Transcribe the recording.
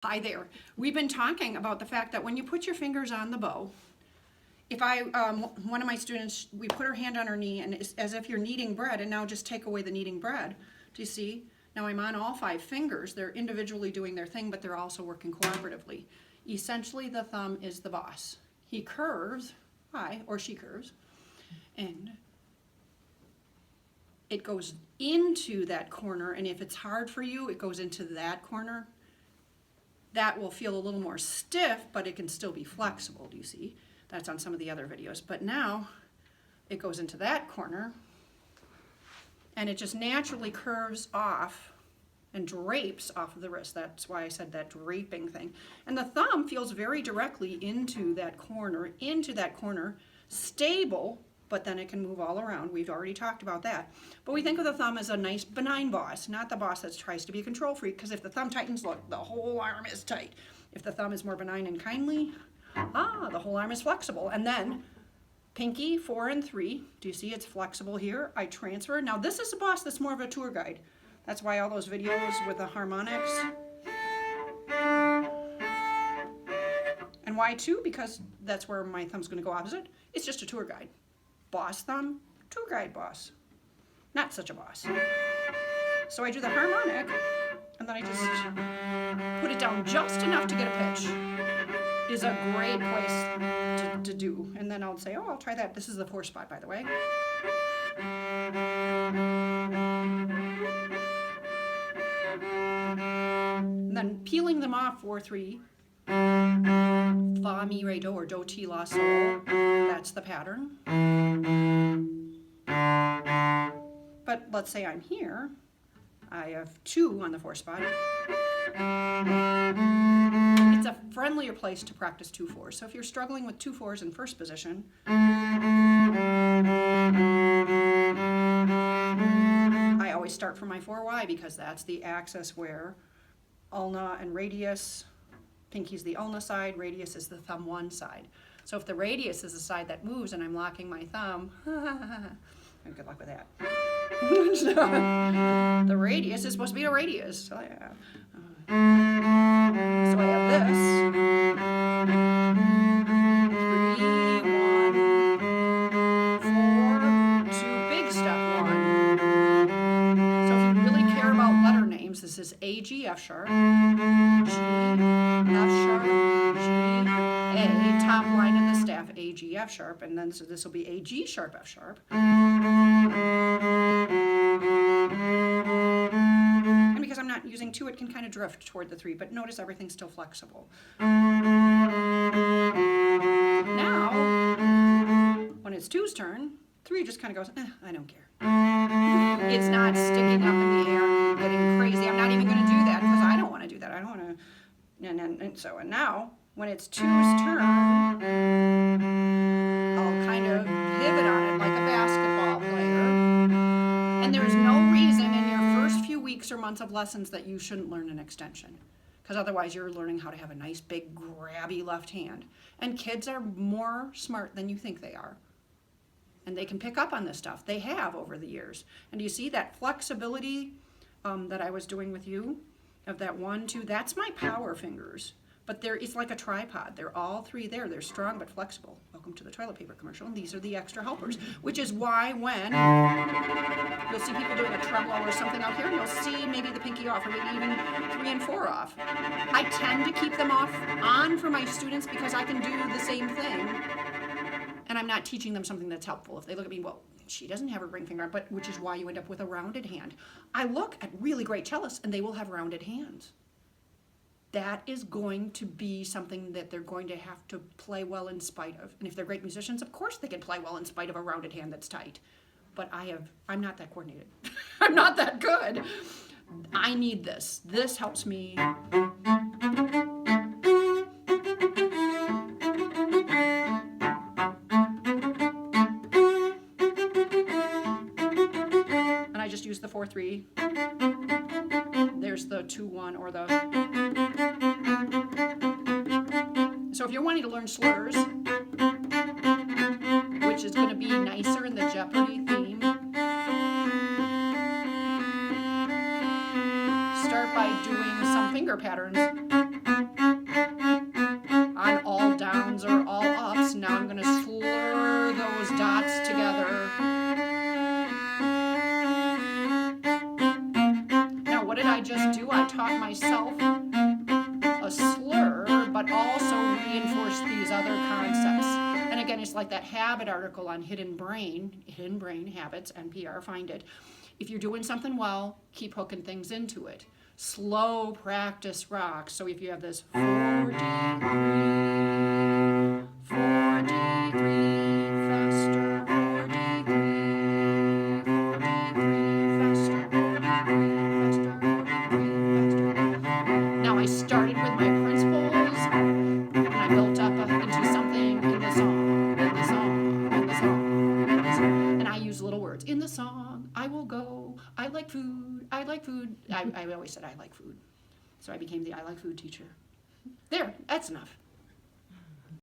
Hi there. We've been talking about the fact that when you put your fingers on the bow, if one of my students, we put her hand on her knee and it's as if you're kneading bread, and now just take away the kneading bread. Do you see? Now I'm on all 5 fingers. They're individually doing their thing, but they're also working cooperatively. Essentially, the thumb is the boss. He curves, or she curves, and it goes into that corner, and if it's hard for you, it goes into that corner. That will feel a little more stiff, but it can still be flexible, do you see? That's on some of the other videos. But now it goes into that corner and it just naturally curves off and drapes off of the wrist. That's why I said that draping thing. And the thumb feels very directly into that corner, stable, but then it can move all around. We've already talked about that. But we think of the thumb as a nice benign boss, not the boss that tries to be a control freak, because if the thumb tightens, look, the whole arm is tight. If the thumb is more benign and kindly, the whole arm is flexible. And then pinky, 4 and 3, do you see it's flexible here? I transfer. Now this is a boss that's more of a tour guide. That's why all those videos with the harmonics. And why 2? Because that's where my thumb's gonna go opposite. It's just a tour guide. Boss thumb, tour guide boss. Not such a boss. So I do the harmonic, and then I just put it down just enough to get a pitch. Is a great place to do. And then I'll say, oh, I'll try that. This is the 4 spot, by the way. And then peeling them off, 4, 3. Fa, mi, re, do, or do, ti, la, sol. That's the pattern. But let's say I'm here. I have 2 on the 4 spot. It's a friendlier place to practice 2 4s. So if you're struggling with 2 4s in first position, I always start from my 4. Why? Because that's the axis where ulna and radius, pinky's the ulna side, radius is the thumb 1 side. So if the radius is the side that moves and I'm locking my thumb, good luck with that. The radius is supposed to be a radius. So, yeah. So I have this. 3, 1, 4, 2, big step 1. So if you really care about letter names, this is A, G, F sharp, G, F sharp, G, A, top line of the staff, A, G, F sharp, and then so this will be A, G sharp, F sharp. And because I'm not using 2, it can kind of drift toward the 3, but notice everything's still flexible. Now, when it's 2's turn, 3 just kind of goes, I don't care. It's not sticking up in the air, getting crazy. I'm not even going to do that because I don't want to do that. I don't want to. And now, when it's 2's turn, I'll kind of pivot on it like a basketball player. And there's no reason in your first few weeks or months of lessons that you shouldn't learn an extension. Because otherwise you're learning how to have a nice big grabby left hand. And kids are more smart than you think they are. And they can pick up on this stuff. They have over the years. And do you see that flexibility that I was doing with you? Of that 1, 2, that's my power fingers. But it's like a tripod. They're all 3 there. They're strong but flexible. Welcome to the toilet paper commercial. And these are the extra helpers. Which is why when you'll see people doing a tremolo or something out here, and you'll see maybe the pinky off, or maybe even 3 and 4 off. I tend to keep them on for my students because I can do the same thing. And I'm not teaching them something that's helpful. If they look at me, well, she doesn't have her ring finger on, but which is why you end up with a rounded hand. I look at really great cellists and they will have rounded hands. That is going to be something that they're going to have to play well in spite of. And if they're great musicians, of course they can play well in spite of a rounded hand that's tight. But I'm not that coordinated. I'm not that good. I need this. This helps me. And I just use the 4, 3. There's the 2, 1 or the. So if you're wanting to learn slurs, which is going to be nicer in the Jeopardy theme, start by doing some finger patterns. myself a slur, but also reinforce these other concepts. And again, it's like that habit article on hidden brain habits, NPR, find it. If you're doing something well, keep hooking things into it. Slow practice rocks. So if you have this 4D, 4D, faster, 4D, 4D, faster, 4D, faster. Now I started with my principles, and I built up into something in the song, in the song, in the song, in the song. And I use little words. In the song, I will go, I like food, I like food. I always said I like food. So I became the I like food teacher. There, that's enough.